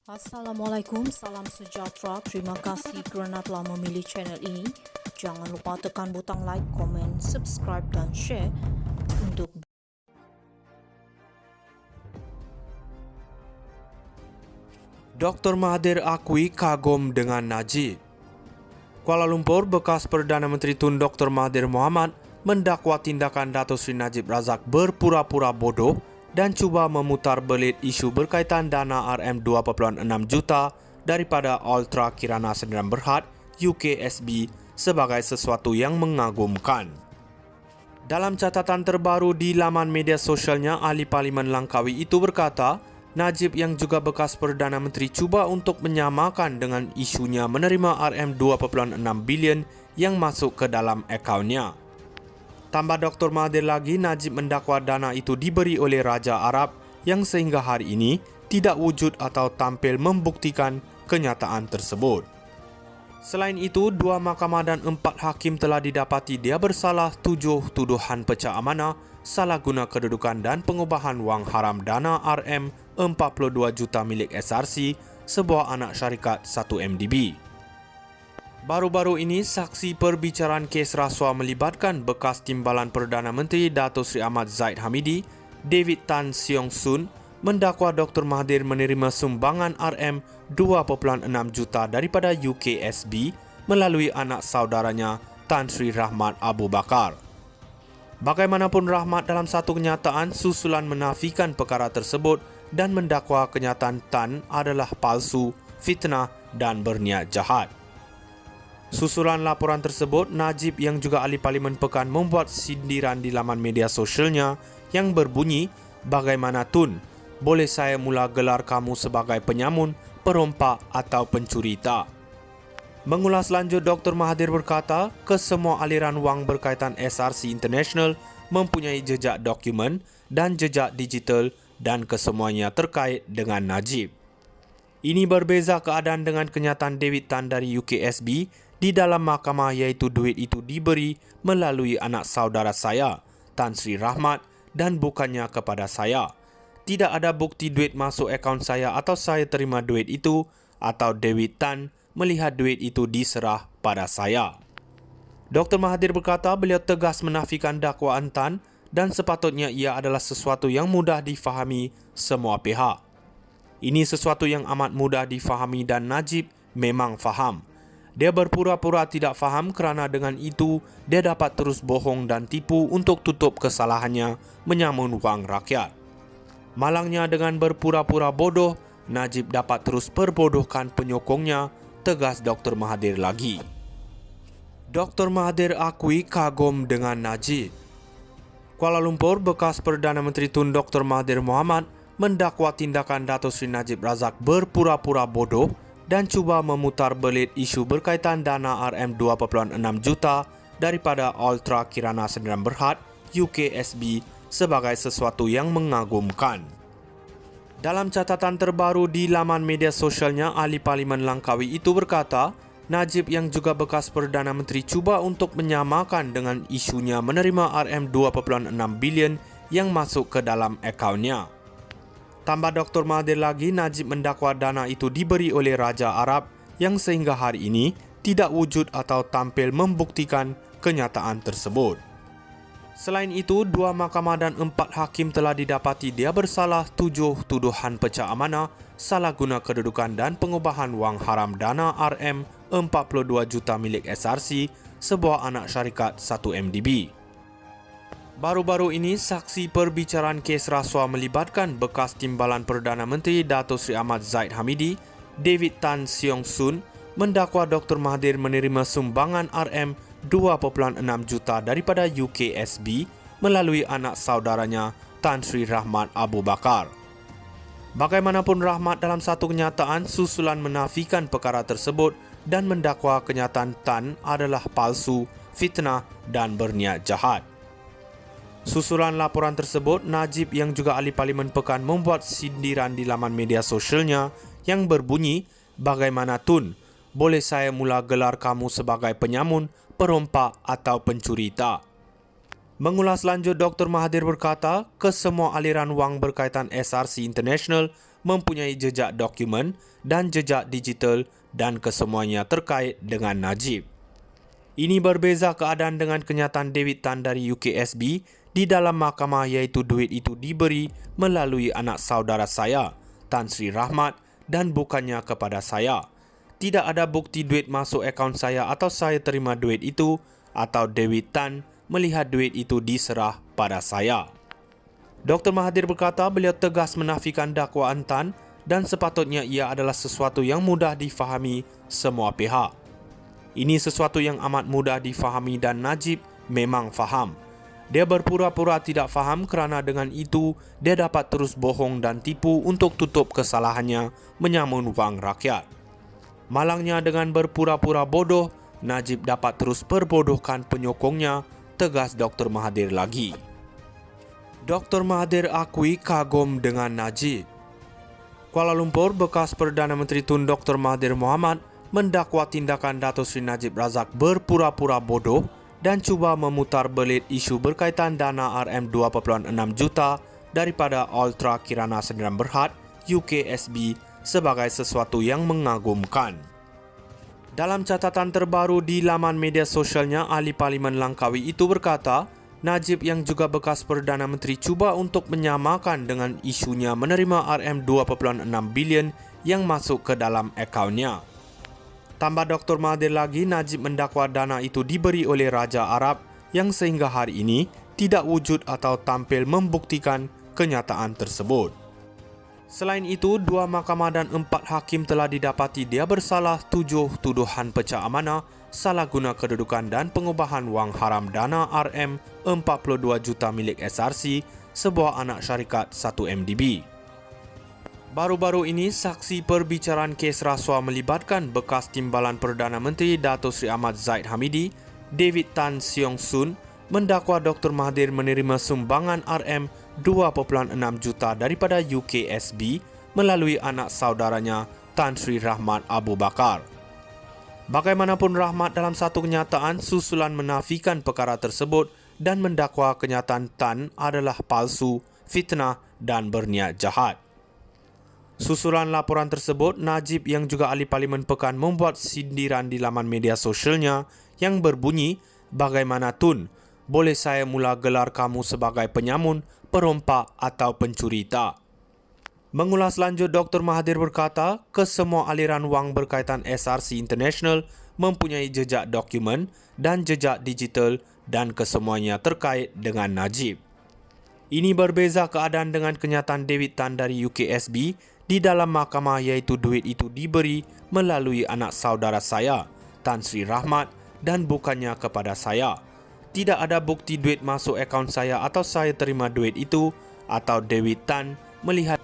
Assalamualaikum, salam sejahtera. Terima kasih kerana telah memilih channel ini. Jangan lupa tekan butang like, komen, subscribe dan share untuk Dr. Mahathir akui kagum dengan Najib. Kuala Lumpur, bekas Perdana Menteri Tun Dr. Mahathir Mohamad mendakwa tindakan Datuk Seri Najib Razak berpura-pura bodoh dan cuba memutar belit isu berkaitan dana RM2.6 juta daripada Ultra Kirana Sdn Bhd UKSB sebagai sesuatu yang mengagumkan. Dalam catatan terbaru di laman media sosialnya, Ahli Parlimen Langkawi itu berkata, Najib yang juga bekas Perdana Menteri cuba untuk menyamakan dengan isunya menerima RM2.6 bilion yang masuk ke dalam akaunnya. Tambah Dr. Mahathir lagi, Najib mendakwa dana itu diberi oleh Raja Arab yang sehingga hari ini tidak wujud atau tampil membuktikan kenyataan tersebut. Selain itu, 2 mahkamah dan 4 hakim telah didapati dia bersalah 7 tuduhan pecah amanah, salah guna kedudukan dan pengubahan wang haram dana RM42 juta milik SRC, sebuah anak syarikat 1MDB. Baru-baru ini, saksi perbicaraan kes rasuah melibatkan bekas Timbalan Perdana Menteri Datuk Seri Ahmad Zahid Hamidi, David Tan Siong Soon, mendakwa Dr. Mahathir menerima sumbangan RM2.6 juta daripada UKSB melalui anak saudaranya Tan Sri Rahmat Abu Bakar. Bagaimanapun, Rahmat dalam satu kenyataan susulan menafikan perkara tersebut dan mendakwa kenyataan Tan adalah palsu, fitnah dan berniat jahat. Susulan laporan tersebut, Najib yang juga Ahli Parlimen Pekan membuat sindiran di laman media sosialnya yang berbunyi, bagaimana Tun, boleh saya mula gelar kamu sebagai penyamun, perompak atau pencuri tak? Mengulas lanjut, Dr. Mahathir berkata, kesemua aliran wang berkaitan SRC International mempunyai jejak dokumen dan jejak digital dan kesemuanya terkait dengan Najib. Ini berbeza keadaan dengan kenyataan David Tan dari UKSB di dalam mahkamah, iaitu duit itu diberi melalui anak saudara saya, Tan Sri Rahmat, dan bukannya kepada saya. Tidak ada bukti duit masuk akaun saya atau saya terima duit itu atau David Tan melihat duit itu diserah pada saya. Dr. Mahathir berkata beliau tegas menafikan dakwaan Tan dan sepatutnya ia adalah sesuatu yang mudah difahami semua pihak. Ini sesuatu yang amat mudah difahami dan Najib memang faham. Dia berpura-pura tidak faham kerana dengan itu dia dapat terus bohong dan tipu untuk tutup kesalahannya menyamun wang rakyat. Malangnya dengan berpura-pura bodoh, Najib dapat terus perbodohkan penyokongnya, tegas Dr. Mahathir lagi. Dr. Mahathir akui kagum dengan Najib. Kuala Lumpur, bekas Perdana Menteri Tun Dr. Mahathir Mohamad mendakwa tindakan Datuk Seri Najib Razak berpura-pura bodoh dan cuba memutar belit isu berkaitan dana RM2.6 juta daripada Ultra Kirana Sdn Bhd UKSB sebagai sesuatu yang mengagumkan. Dalam catatan terbaru di laman media sosialnya, Ahli Parlimen Langkawi itu berkata, Najib yang juga bekas Perdana Menteri cuba untuk menyamakan dengan isunya menerima RM2.6 bilion yang masuk ke dalam akaunnya. Tambah Dr. Mahathir lagi, Najib mendakwa dana itu diberi oleh Raja Arab yang sehingga hari ini tidak wujud atau tampil membuktikan kenyataan tersebut. Selain itu, 2 mahkamah dan 4 hakim telah didapati dia bersalah 7 tuduhan pecah amanah, salah guna kedudukan dan pengubahan wang haram dana RM42 juta milik SRC, sebuah anak syarikat 1MDB. Baru-baru ini, saksi perbicaraan kes rasuah melibatkan bekas Timbalan Perdana Menteri Datuk Seri Ahmad Zahid Hamidi, David Tan Siong Soon, mendakwa Dr. Mahathir menerima sumbangan RM2.6 juta daripada UKSB melalui anak saudaranya Tan Sri Rahmat Abu Bakar. Bagaimanapun, Rahmat dalam satu kenyataan susulan menafikan perkara tersebut dan mendakwa kenyataan Tan adalah palsu, fitnah dan berniat jahat. Susulan laporan tersebut, Najib yang juga Ahli Parlimen Pekan membuat sindiran di laman media sosialnya yang berbunyi, bagaimana Tun, boleh saya mula gelar kamu sebagai penyamun, perompak atau pencuri tak? Mengulas lanjut, Dr. Mahathir berkata, kesemua aliran wang berkaitan SRC International mempunyai jejak dokumen dan jejak digital dan kesemuanya terkait dengan Najib. Ini berbeza keadaan dengan kenyataan David Tan dari UKSB di dalam mahkamah, iaitu duit itu diberi melalui anak saudara saya, Tan Sri Rahmat, dan bukannya kepada saya. Tidak ada bukti duit masuk akaun saya atau saya terima duit itu atau David Tan melihat duit itu diserah pada saya. Dr. Mahathir berkata beliau tegas menafikan dakwaan Tan dan sepatutnya ia adalah sesuatu yang mudah difahami semua pihak. Ini sesuatu yang amat mudah difahami dan Najib memang faham. Dia berpura-pura tidak faham kerana dengan itu dia dapat terus bohong dan tipu untuk tutup kesalahannya menyamun wang rakyat. Malangnya dengan berpura-pura bodoh, Najib dapat terus perbodohkan penyokongnya, tegas Dr. Mahathir lagi. Dr. Mahathir akui kagum dengan Najib. Kuala Lumpur, bekas Perdana Menteri Tun Dr. Mahathir Mohamad mendakwa tindakan Dato' Sri Najib Razak berpura-pura bodoh dan cuba memutar belit isu berkaitan dana RM2.6 juta daripada Ultra Kirana Sdn Bhd UKSB sebagai sesuatu yang mengagumkan. Dalam catatan terbaru di laman media sosialnya, Ahli Parlimen Langkawi itu berkata, Najib yang juga bekas Perdana Menteri cuba untuk menyamakan dengan isunya menerima RM2.6 bilion yang masuk ke dalam akaunnya. Tambah Dr. Mahathir lagi, Najib mendakwa dana itu diberi oleh Raja Arab yang sehingga hari ini tidak wujud atau tampil membuktikan kenyataan tersebut. Selain itu, 2 mahkamah dan 4 hakim telah didapati dia bersalah 7 tuduhan pecah amanah, salah guna kedudukan dan pengubahan wang haram dana RM42 juta milik SRC, sebuah anak syarikat 1MDB. Baru-baru ini, saksi perbicaraan kes rasuah melibatkan bekas Timbalan Perdana Menteri Dato' Sri Ahmad Zahid Hamidi, David Tan Siong Soon, mendakwa Dr. Mahathir menerima sumbangan RM2.6 juta daripada UKSB melalui anak saudaranya Tan Sri Rahmat Abu Bakar. Bagaimanapun, Rahmat dalam satu kenyataan susulan menafikan perkara tersebut dan mendakwa kenyataan Tan adalah palsu, fitnah dan berniat jahat. Susulan laporan tersebut, Najib yang juga ahli Parlimen Pekan membuat sindiran di laman media sosialnya yang berbunyi, bagaimana Tun, boleh saya mula gelar kamu sebagai penyamun, perompak atau pencuri tak? Mengulas lanjut, Dr. Mahathir berkata, kesemua aliran wang berkaitan SRC International mempunyai jejak dokumen dan jejak digital dan kesemuanya terkait dengan Najib. Ini berbeza keadaan dengan kenyataan David Tan dari UKSB di dalam mahkamah, iaitu duit itu diberi melalui anak saudara saya, Tan Sri Rahmat, dan bukannya kepada saya. Tidak ada bukti duit masuk akaun saya atau saya terima duit itu atau David Tan melihat